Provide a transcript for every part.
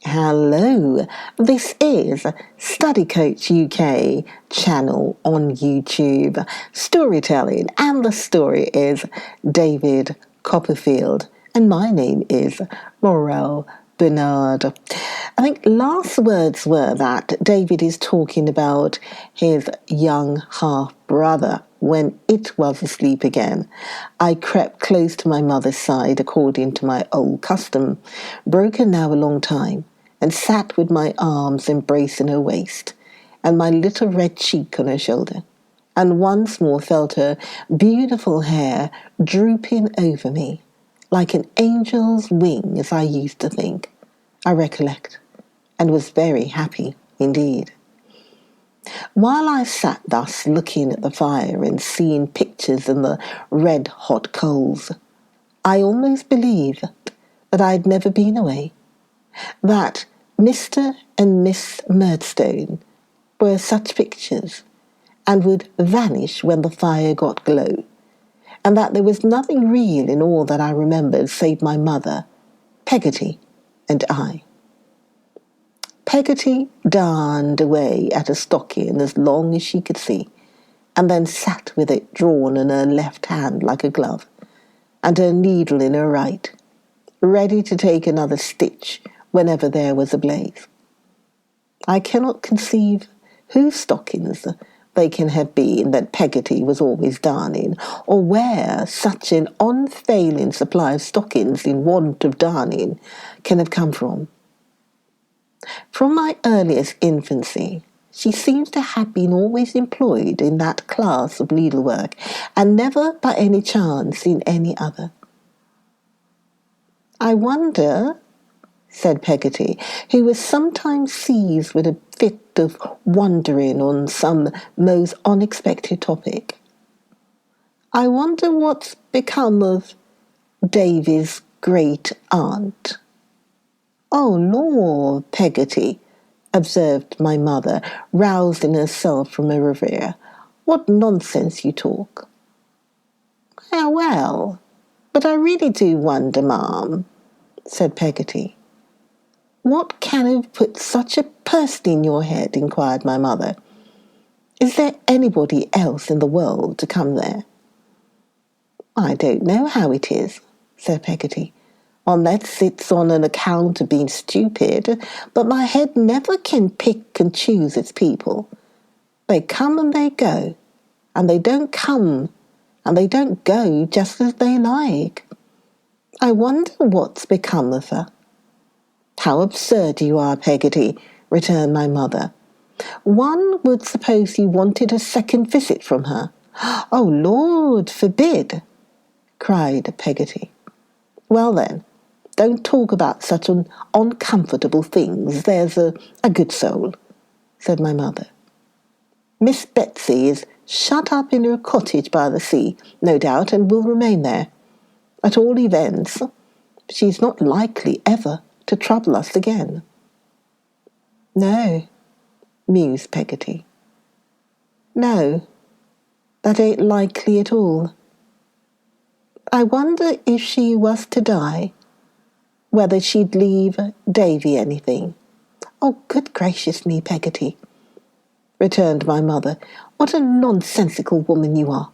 Hello, this is Study Coach UK channel on YouTube, storytelling, and the story is David Copperfield, and my name is Morel Benard. I think last words were that David is talking about his young half-brother. When it was asleep again, I crept close to my mother's side according to my old custom, broken now a long time, and sat with my arms embracing her waist, and my little red cheek on her shoulder, and once more felt her beautiful hair drooping over me, like an angel's wing, as I used to think, I recollect, and was very happy indeed. While I sat thus looking at the fire and seeing pictures in the red-hot coals, I almost believed that I had never been away, that Mr. and Miss Murdstone were such pictures and would vanish when the fire got glow, and that there was nothing real in all that I remembered save my mother, Peggoty, and I. Peggoty darned away at a stocking as long as she could see, and then sat with it drawn in her left hand like a glove, and her needle in her right, ready to take another stitch whenever there was a blaze. I cannot conceive whose stockings they can have been that Peggoty was always darning, or where such an unfailing supply of stockings in want of darning can have come from. From my earliest infancy, she seems to have been always employed in that class of needlework, and never by any chance in any other. I wonder, said Peggoty, who was sometimes seized with a fit of wondering on some most unexpected topic. I wonder what's become of Davy's great aunt. Oh, Lord, Peggoty, observed my mother, rousing herself from her reverie. What nonsense you talk. Well, but I really do wonder, ma'am, said Peggoty. What can have put such a person in your head? Inquired my mother. Is there anybody else in the world to come there? I don't know how it is, said Peggoty, unless it's on an account of being stupid, but my head never can pick and choose its people. They come and they go, and they don't come and they don't go just as they like. I wonder what's become of her. How absurd you are, Peggoty, returned my mother. One would suppose you wanted a second visit from her. Oh, Lord forbid, cried Peggoty. Well then, don't talk about such uncomfortable things, there's a good soul, said my mother. Miss Betsy is shut up in her cottage by the sea, no doubt, and will remain there. At all events, she's not likely ever to trouble us again. No, mused Peggoty. No, that ain't likely at all. I wonder if she was to die, whether she'd leave Davy anything. Oh, good gracious me, Peggoty, returned my mother, what a nonsensical woman you are,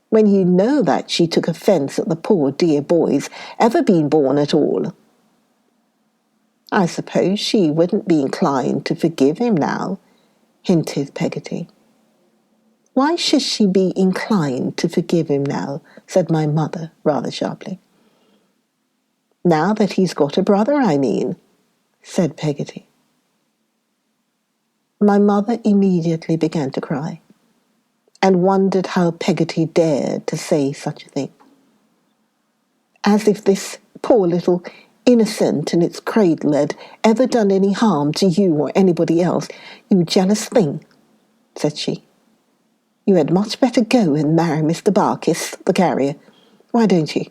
when you know that she took offence at the poor dear boy's ever being born at all. I suppose she wouldn't be inclined to forgive him now, hinted Peggoty. Why should she be inclined to forgive him now? Said my mother rather sharply. Now that he's got a brother, I mean, said Peggoty. My mother immediately began to cry, and wondered how Peggoty dared to say such a thing. As if this poor little innocent in its cradle had ever done any harm to you or anybody else, you jealous thing, said she. You had much better go and marry Mr. Barkis, the carrier. Why don't you?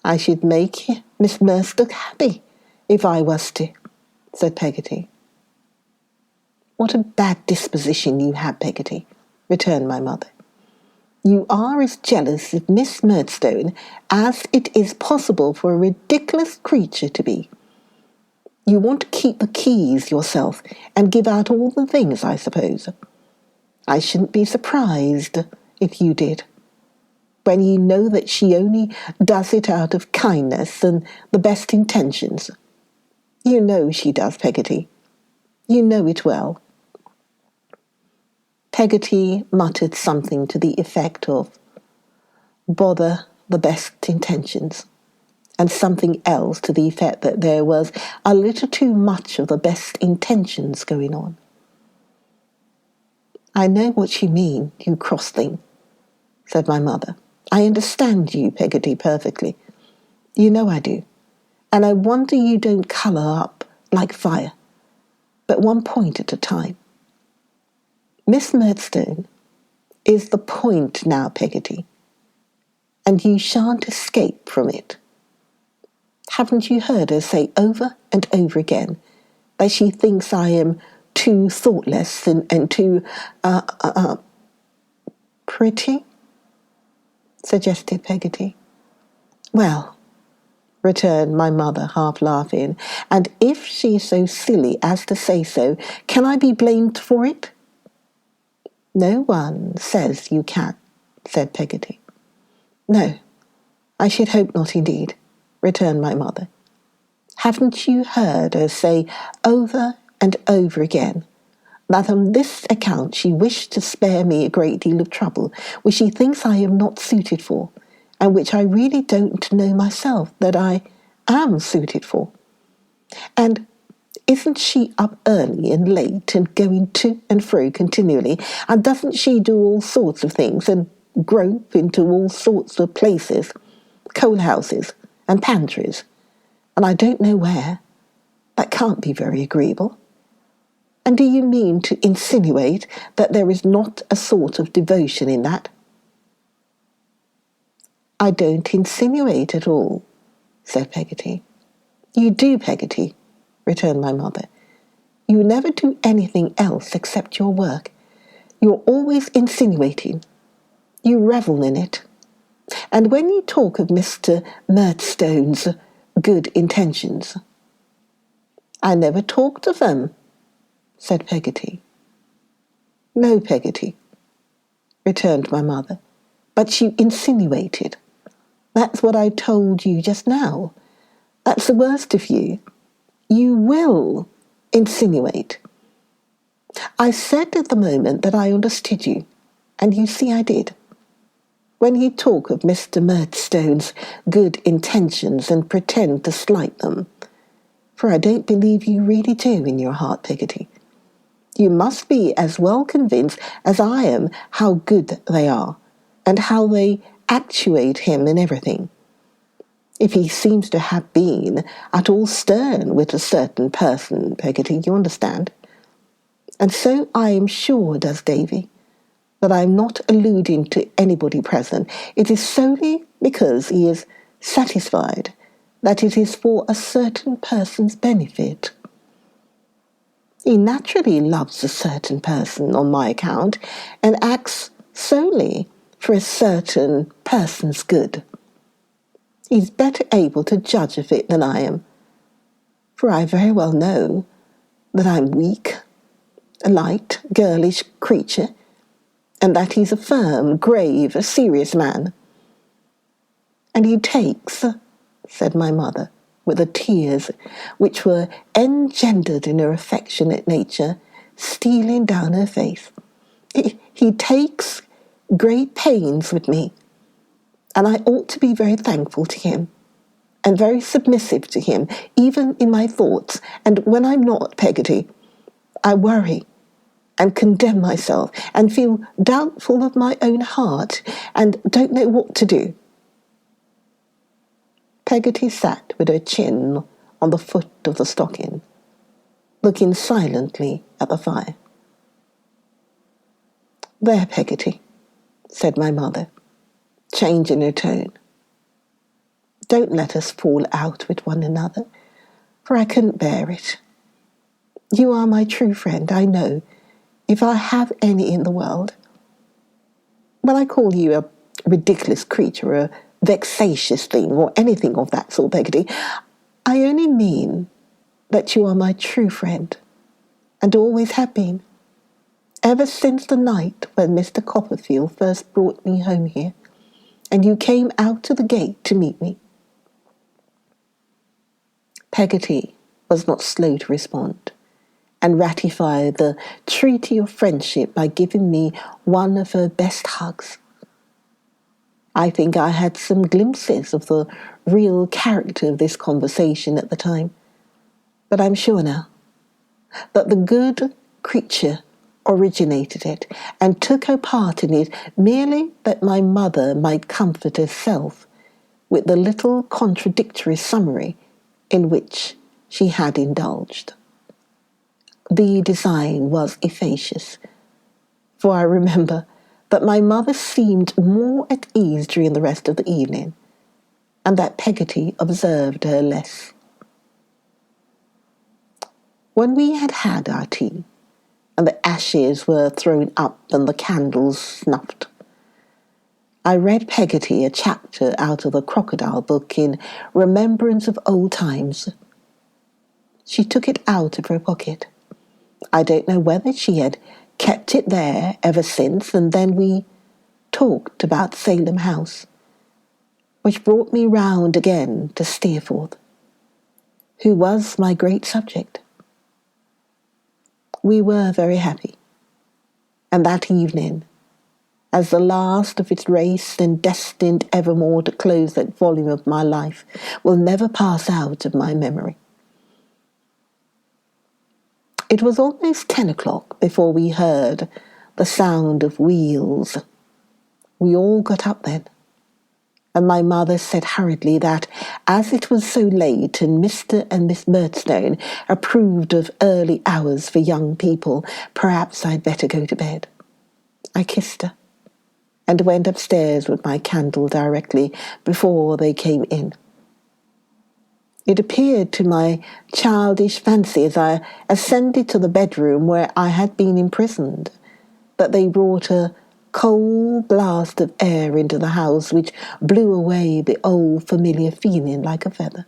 I should make Miss Murdstone happy if I was to, said Peggoty. What a bad disposition you have, Peggoty, returned my mother. You are as jealous of Miss Murdstone as it is possible for a ridiculous creature to be. You want to keep the keys yourself and give out all the things, I suppose. I shouldn't be surprised if you did, when you know that she only does it out of kindness and the best intentions. You know she does, Peggoty. You know it well." Peggoty muttered something to the effect of, "Bother the best intentions," and something else to the effect that there was a little too much of the best intentions going on. "I know what you mean, you cross thing," said my mother. "I understand you, Peggoty, perfectly. You know I do. And I wonder you don't colour up like fire. But one point at a time. Miss Murdstone is the point now, Peggoty, and you shan't escape from it. Haven't you heard her say over and over again that she thinks I am too thoughtless and too pretty?" suggested Peggoty. "Well," returned my mother, half laughing, "and if she's so silly as to say so, can I be blamed for it?" "No one says you can," said Peggoty. "No, I should hope not indeed," returned my mother. "Haven't you heard her say over and over again that on this account she wished to spare me a great deal of trouble, which she thinks I am not suited for, and which I really don't know myself that I am suited for? And isn't she up early and late and going to and fro continually, and doesn't she do all sorts of things and grope into all sorts of places, coal houses and pantries, and I don't know where? That can't be very agreeable. And do you mean to insinuate that there is not a sort of devotion in that?" "I don't insinuate at all," said Peggoty. "You do, Peggoty," returned my mother. "You never do anything else except your work. You're always insinuating. You revel in it. And when you talk of Mr. Murdstone's good intentions—" "I never talked of them," said Peggoty. "No, Peggoty," returned my mother, "but you insinuated. That's what I told you just now. That's the worst of you. You will insinuate. I said at the moment that I understood you, and you see I did. When you talk of Mr. Murdstone's good intentions and pretend to slight them, for I don't believe you really do in your heart, Peggoty, you must be as well convinced as I am how good they are, and how they actuate him in everything. If he seems to have been at all stern with a certain person, Peggoty, you understand. And so I am sure does Davy, that I am not alluding to anybody present. It is solely because he is satisfied that it is for a certain person's benefit. He naturally loves a certain person on my account, and acts solely for a certain person's good. He's better able to judge of it than I am, for I very well know that I'm weak, a light, girlish creature, and that he's a firm, grave, serious man. And he takes," said my mother, with the tears which were engendered in her affectionate nature stealing down her face, he takes great pains with me, and I ought to be very thankful to him, and very submissive to him, even in my thoughts. And when I'm not, Peggoty, I worry and condemn myself, and feel doubtful of my own heart, and don't know what to do." Peggoty sat with her chin on the foot of the stocking, looking silently at the fire. "There, Peggoty," said my mother, changing her tone. "Don't let us fall out with one another, for I couldn't bear it. You are my true friend, I know, if I have any in the world. When I call you a ridiculous creature, a vexatious thing, or anything of that sort, Peggoty, I only mean that you are my true friend, and always have been, ever since the night when Mr. Copperfield first brought me home here, and you came out to the gate to meet me." Peggoty was not slow to respond, and ratify the treaty of friendship by giving me one of her best hugs. I think I had some glimpses of the real character of this conversation at the time, but I'm sure now that the good creature originated it and took her part in it merely that my mother might comfort herself with the little contradictory summary in which she had indulged. The design was efficacious, for I remember that my mother seemed more at ease during the rest of the evening, and that Peggoty observed her less. When we had had our tea, and the ashes were thrown up and the candles snuffed, I read Peggoty a chapter out of the crocodile book in remembrance of old times. She took it out of her pocket. I don't know whether she had kept it there ever since, and then we talked about Salem House, which brought me round again to Steerforth, who was my great subject. We were very happy, and that evening, as the last of its race and destined evermore to close that volume of my life, will never pass out of my memory. It was almost 10 o'clock before we heard the sound of wheels. We all got up then, and my mother said hurriedly that, as it was so late and Mr. and Miss Murdstone approved of early hours for young people, perhaps I'd better go to bed. I kissed her, and went upstairs with my candle directly before they came in. It appeared to my childish fancy as I ascended to the bedroom where I had been imprisoned, that they brought a cold blast of air into the house which blew away the old familiar feeling like a feather.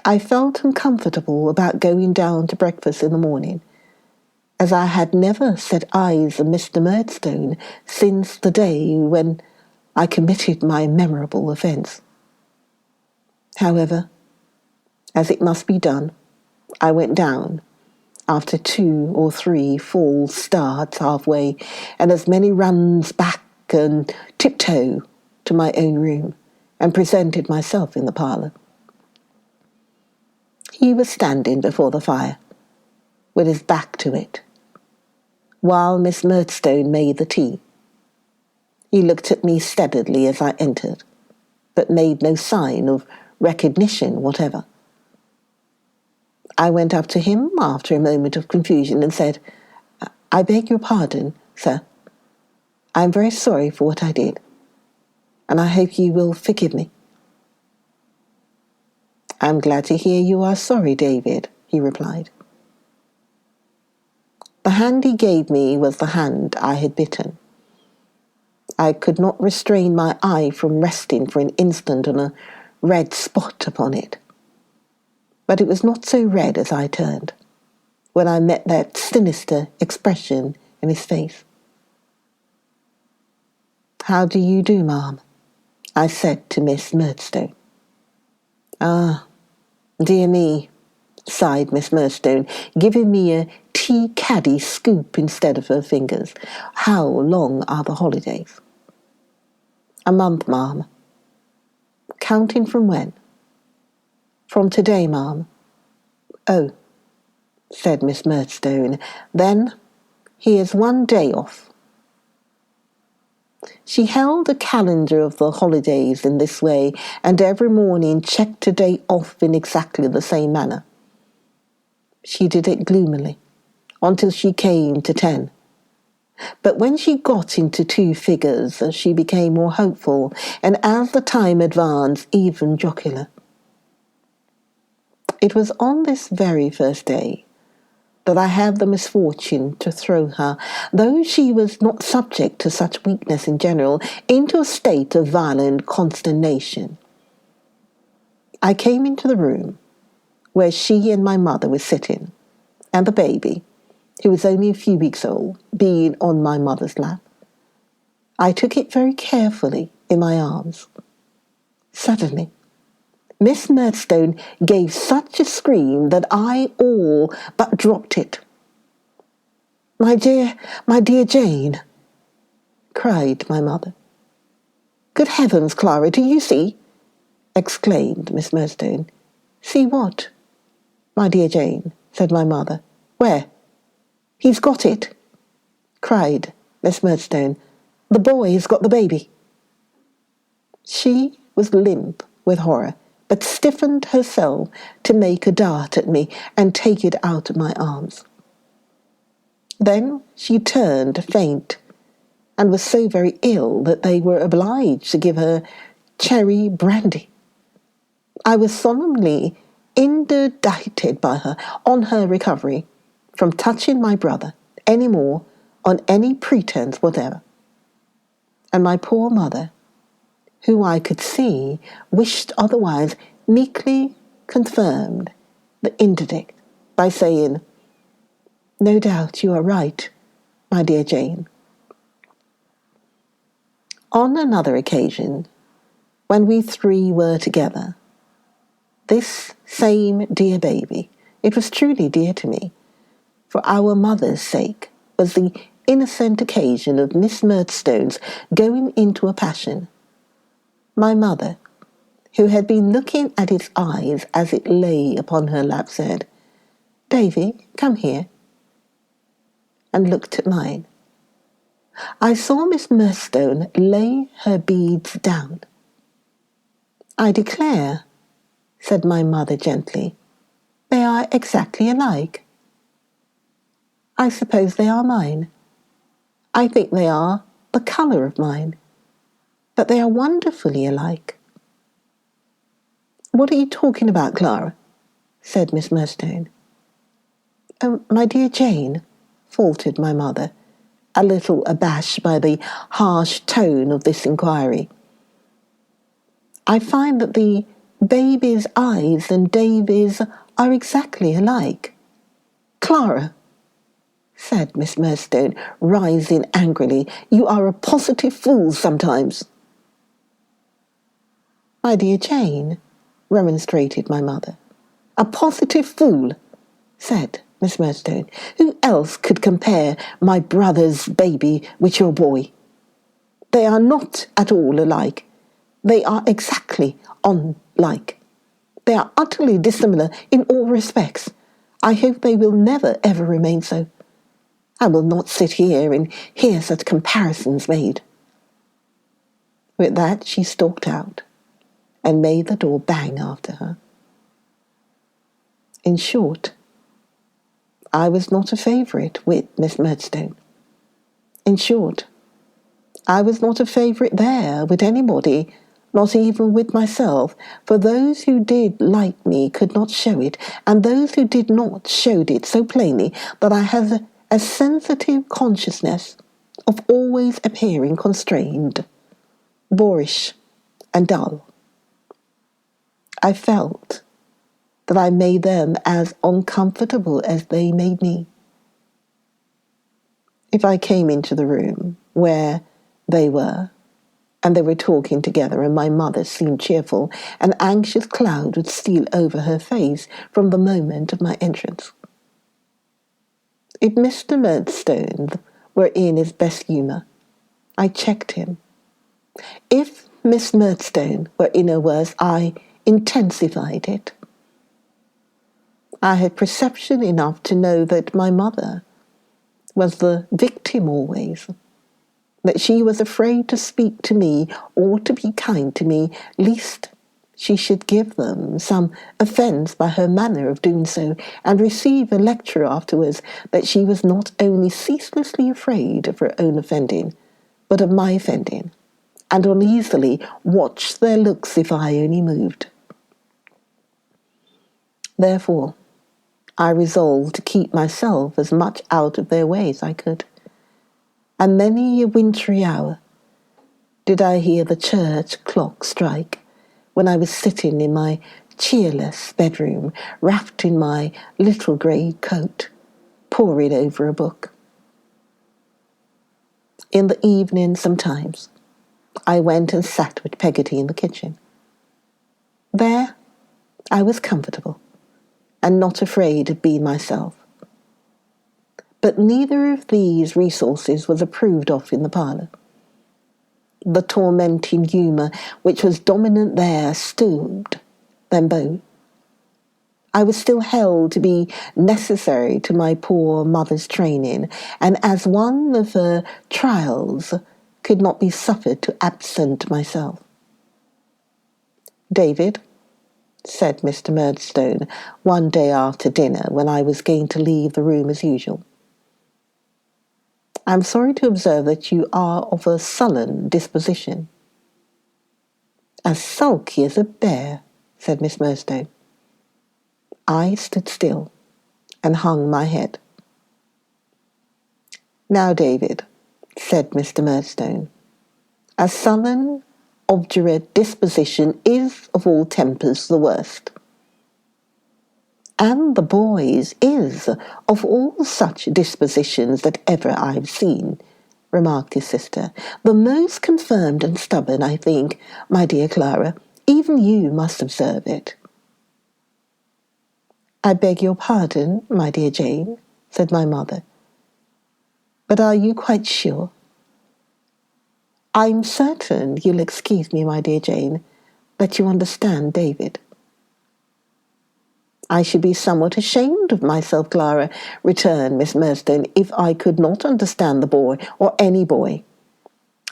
I felt uncomfortable about going down to breakfast in the morning, as I had never set eyes on Mr. Murdstone since the day when I committed my memorable offence. However, as it must be done, I went down, after 2 or 3 false starts halfway, and as many runs back and tiptoe to my own room, and presented myself in the parlour. He was standing before the fire, with his back to it, while Miss Murdstone made the tea. He looked at me steadily as I entered, but made no sign of recognition whatever. I went up to him after a moment of confusion and said, "I beg your pardon, sir. I am very sorry for what I did, and I hope you will forgive me." "I am glad to hear you are sorry, David," he replied. The hand he gave me was the hand I had bitten. I could not restrain my eye from resting for an instant on a red spot upon it. But it was not so red as I turned, when I met that sinister expression in his face. "How do you do, ma'am?" I said to Miss Murdstone. "Ah, dear me," sighed Miss Murdstone, giving me a tea-caddy scoop instead of her fingers. "How long are the holidays?" "A month, ma'am." "Counting from when?" "From today, ma'am." "Oh," said Miss Murdstone, "then here's 1 day off." She held a calendar of the holidays in this way, and every morning checked a day off in exactly the same manner. She did it gloomily, until she came to 10. But when she got into 2 figures, she became more hopeful, and as the time advanced, even jocular. It was on this very first day that I had the misfortune to throw her, though she was not subject to such weakness in general, into a state of violent consternation. I came into the room, where she and my mother were sitting, and the baby, who was only a few weeks old, being on my mother's lap. I took it very carefully in my arms. Suddenly, Miss Murdstone gave such a scream that I all but dropped it. My dear Jane," cried my mother. "Good heavens, Clara, do you see?" exclaimed Miss Murdstone. "See what?" "My dear Jane," said my mother. "Where?" "He's got it," cried Miss Murdstone. "The boy has got the baby." She was limp with horror, but stiffened herself to make a dart at me and take it out of my arms. Then she turned faint, and was so very ill that they were obliged to give her cherry brandy. I was solemnly interdicted by her on her recovery from touching my brother any more on any pretence whatever. And my poor mother, who I could see wished otherwise, meekly confirmed the interdict by saying, "No doubt you are right, my dear Jane." On another occasion, when we three were together, this same dear baby, it was truly dear to me, for our mother's sake, was the innocent occasion of Miss Murdstone's going into a passion. My mother, who had been looking at its eyes as it lay upon her lap, said, "Davy, come here," and looked at mine. I saw Miss Murdstone lay her beads down. "I declare," said my mother gently, "they are exactly alike." "I suppose they are mine. I think they are the colour of mine, but they are wonderfully alike." "What are you talking about, Clara?" said Miss Murdstone. "Oh, my dear Jane," faltered my mother, a little abashed by the harsh tone of this inquiry, "I find that the baby's eyes and Davy's are exactly alike." "Clara," said Miss Murdstone, rising angrily, "you are a positive fool sometimes." "My dear Jane," remonstrated my mother. "A positive fool," said Miss Murdstone. "Who else could compare my brother's baby with your boy? They are not at all alike. They are exactly unlike. They are utterly dissimilar in all respects. I hope they will never ever remain so. I will not sit here and hear such comparisons made." With that she stalked out and made the door bang after her. In short, I was not a favourite with Miss Murdstone. In short, I was not a favourite there with anybody, not even with myself, for those who did like me could not show it, and those who did not showed it so plainly that I had a sensitive consciousness of always appearing constrained, boorish, and dull. I felt that I made them as uncomfortable as they made me. If I came into the room where they were, and they were talking together, and my mother seemed cheerful, an anxious cloud would steal over her face from the moment of my entrance. If Mr. Murdstone were in his best humour, I checked him. If Miss Murdstone were in her worst, I intensified it. I had perception enough to know that my mother was the victim always, that she was afraid to speak to me or to be kind to me, lest she should give them some offence by her manner of doing so, and receive a lecture afterwards that she was not only ceaselessly afraid of her own offending, but of my offending, and uneasily watched their looks if I only moved. Therefore, I resolved to keep myself as much out of their way as I could. And many a wintry hour did I hear the church clock strike when I was sitting in my cheerless bedroom, wrapped in my little grey coat, poring over a book. In the evening, sometimes, I went and sat with Peggoty in the kitchen. There, I was comfortable and not afraid of being myself. But neither of these resources was approved of in the parlour. The tormenting humour which was dominant there stilled them both. I was still held to be necessary to my poor mother's training, and as one of her trials could not be suffered to absent myself. "David," said Mr. Murdstone one day after dinner when I was going to leave the room as usual, "I am sorry to observe that you are of a sullen disposition." "As sulky as a bear," said Miss Murdstone. I stood still and hung my head. "Now, David," said Mr. Murdstone, "a sullen, obdurate disposition is of all tempers the worst. And the boy's is of all such dispositions that ever I've seen," remarked his sister, "the most confirmed and stubborn, I think, my dear Clara. Even you must observe it." "I beg your pardon, my dear Jane," said my mother. "But are you quite sure?" "I'm certain you'll excuse me, my dear Jane, that you understand David." "I should be somewhat ashamed of myself, Clara," returned Miss Murdstone, "if I could not understand the boy, or any boy.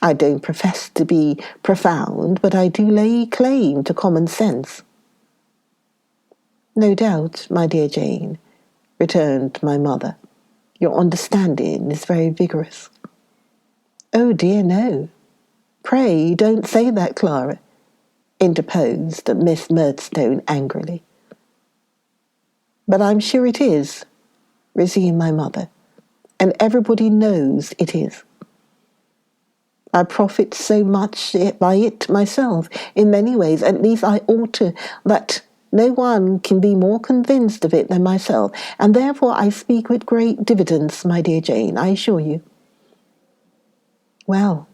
I don't profess to be profound, but I do lay claim to common sense." "No doubt, my dear Jane," returned my mother, "your understanding is very vigorous." "Oh dear, no. Pray don't say that, Clara," interposed Miss Murdstone angrily. "But I'm sure it is," resumed my mother, "and everybody knows it is. I profit so much by it myself, in many ways, at least I ought to, that no one can be more convinced of it than myself, and therefore I speak with great diffidence, my dear Jane, I assure you." "Well,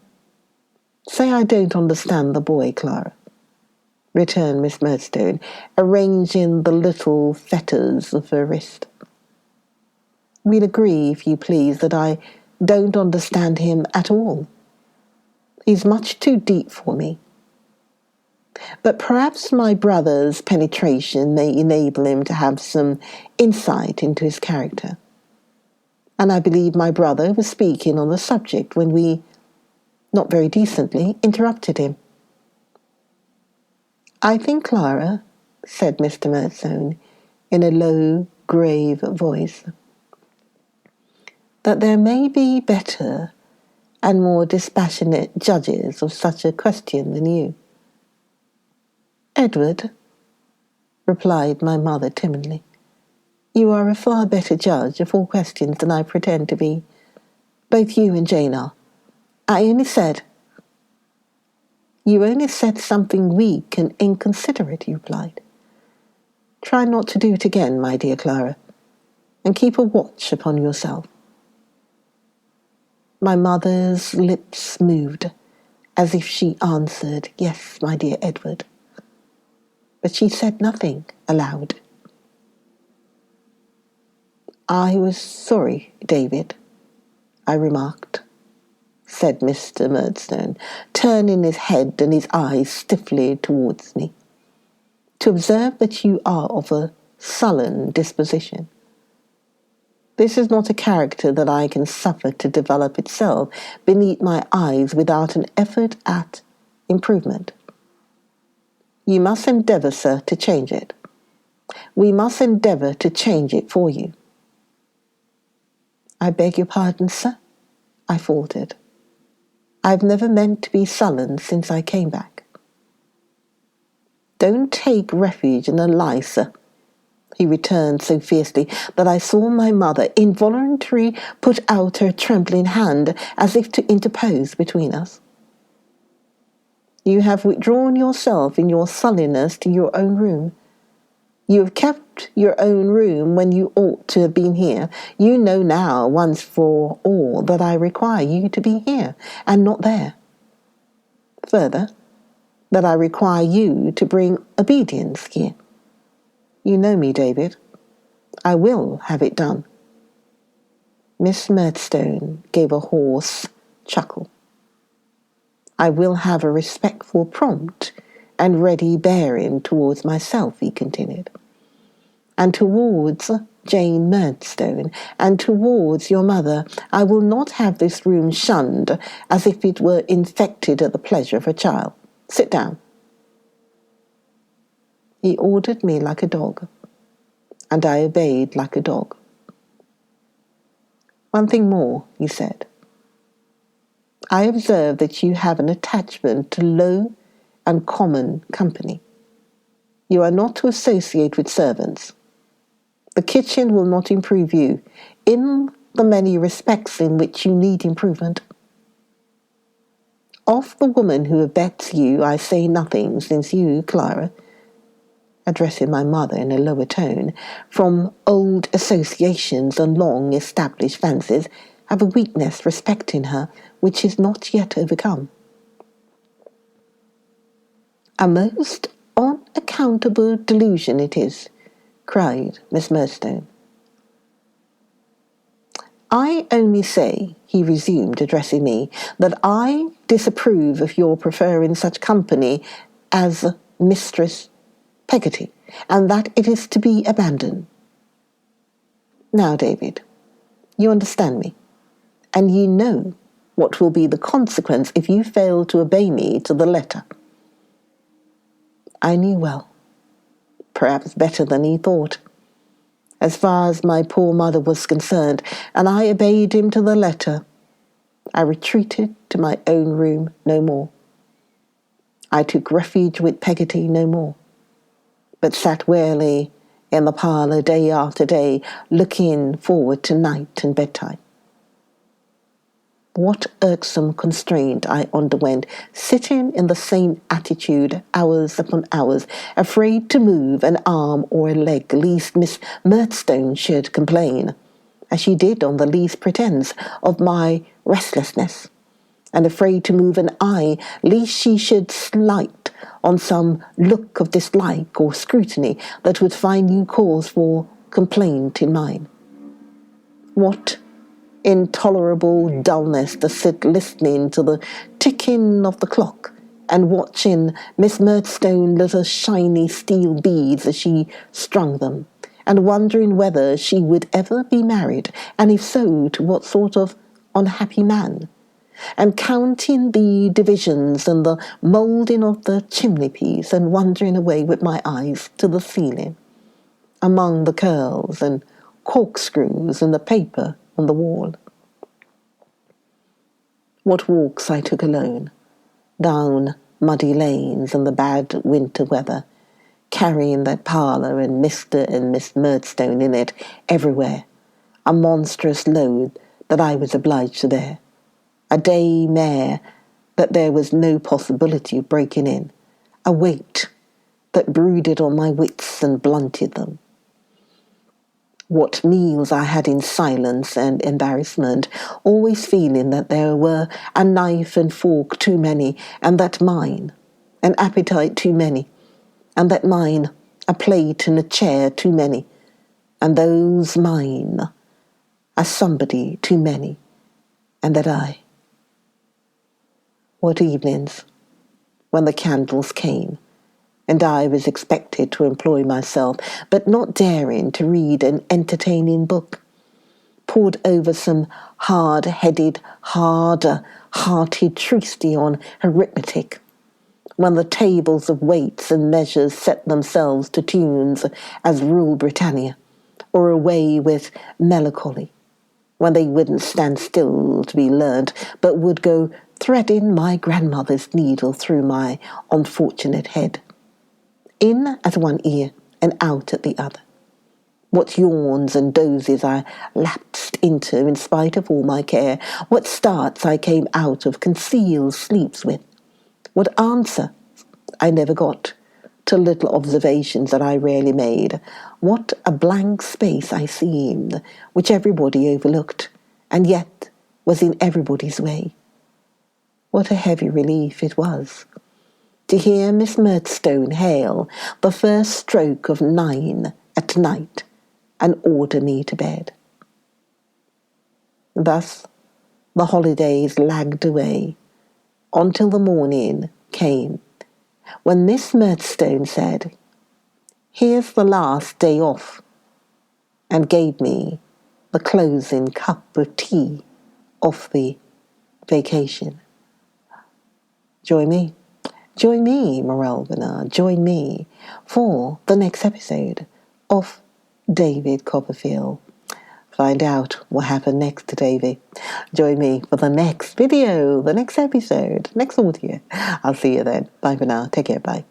say I don't understand the boy, Clara," returned Miss Murdstone, arranging the little fetters of her wrist. "We'll agree, if you please, that I don't understand him at all. He's much too deep for me. But perhaps my brother's penetration may enable him to have some insight into his character. And I believe my brother was speaking on the subject when we, not very decently, interrupted him." "I think, Clara," said Mr. Murdstone, in a low, grave voice, "that there may be better and more dispassionate judges of such a question than you." "Edward," replied my mother timidly, "you are a far better judge of all questions than I pretend to be. Both you and Jane are. You only said something weak and inconsiderate," he replied. "Try not to do it again, my dear Clara, and keep a watch upon yourself." My mother's lips moved, as if she answered, "Yes, my dear Edward," but she said nothing aloud. "I was sorry, David," I remarked, said Mr. Murdstone, turning his head and his eyes stiffly towards me, "to observe that you are of a sullen disposition. This is not a character that I can suffer to develop itself beneath my eyes without an effort at improvement. You must endeavour, sir, to change it. We must endeavour to change it for you." "I beg your pardon, sir," I faltered. "I've never meant to be sullen since I came back." "Don't take refuge in a lie, sir," he returned so fiercely that I saw my mother involuntarily put out her trembling hand as if to interpose between us. "You have withdrawn yourself in your sullenness to your own room, You have kept your own room when you ought to have been here. You know now, once for all, that I require you to be here, and not there. Further, that I require you to bring obedience here. You know me, David. I will have it done." Miss Murdstone gave a hoarse chuckle. "I will have a respectful, prompt, and ready bearing towards myself," he continued, "and towards Jane Murdstone, and towards your mother. I will not have this room shunned as if it were infected at the pleasure of a child. Sit down." He ordered me like a dog, and I obeyed like a dog. "One thing more," he said. "I observe that you have an attachment to low and common company. You are not to associate with servants. The kitchen will not improve you in the many respects in which you need improvement. Of the woman who abets you I say nothing, since you, Clara," addressing my mother in a lower tone, "from old associations and long-established fancies, have a weakness respecting her which is not yet overcome." "A most unaccountable delusion it is," cried Miss Murdstone. "I only say," he resumed, addressing me, "that I disapprove of your preferring such company as Mistress Peggoty, and that it is to be abandoned. Now, David, you understand me, and you know what will be the consequence if you fail to obey me to the letter." I knew well, perhaps better than he thought, as far as my poor mother was concerned, and I obeyed him to the letter. I retreated to my own room no more. I took refuge with Peggoty no more, but sat wearily in the parlour day after day, looking forward to night and bedtime. What irksome constraint I underwent, sitting in the same attitude hours upon hours, afraid to move an arm or a leg, lest Miss Murdstone should complain, as she did on the least pretence, of my restlessness, and afraid to move an eye, lest she should slight on some look of dislike or scrutiny that would find new cause for complaint in mine. What intolerable dullness to sit listening to the ticking of the clock and watching Miss Murdstone little shiny steel beads as she strung them, and wondering whether she would ever be married, and if so, to what sort of unhappy man, and counting the divisions and the moulding of the chimney-piece, and wandering away with my eyes to the ceiling, among the curls and corkscrews and the paper on the wall. What walks I took alone, down muddy lanes in the bad winter weather, carrying that parlour and Mr. and Miss Murdstone in it everywhere, a monstrous load that I was obliged to bear, a day mare that there was no possibility of breaking in, a weight that brooded on my wits and blunted them. What meals I had in silence and embarrassment, always feeling that there were a knife and fork too many, and that mine, an appetite too many, and that mine, a plate and a chair too many, and those mine, a somebody too many, and that I. What evenings, when the candles came, and I was expected to employ myself, but not daring to read an entertaining book, pored over some hard-headed, harder-hearted treatise on arithmetic, when the tables of weights and measures set themselves to tunes as Rule Britannia, or away with melancholy, when they wouldn't stand still to be learnt, but would go threading my grandmother's needle through my unfortunate head, in at one ear and out at the other. What yawns and dozes I lapsed into in spite of all my care, what starts I came out of concealed sleeps with, what answer I never got to little observations that I rarely made, what a blank space I seemed, which everybody overlooked, and yet was in everybody's way. What a heavy relief it was to hear Miss Murdstone hail the first stroke of 9 at night and order me to bed. Thus the holidays lagged away until the morning came when Miss Murdstone said, "Here's the last day off," and gave me the closing cup of tea of the vacation. Join me, Morel Benard, join me for the next episode of David Copperfield. Find out what happened next to Davy. Join me for the next video, the next episode, next audio. I'll see you then. Bye for now. Take care. Bye.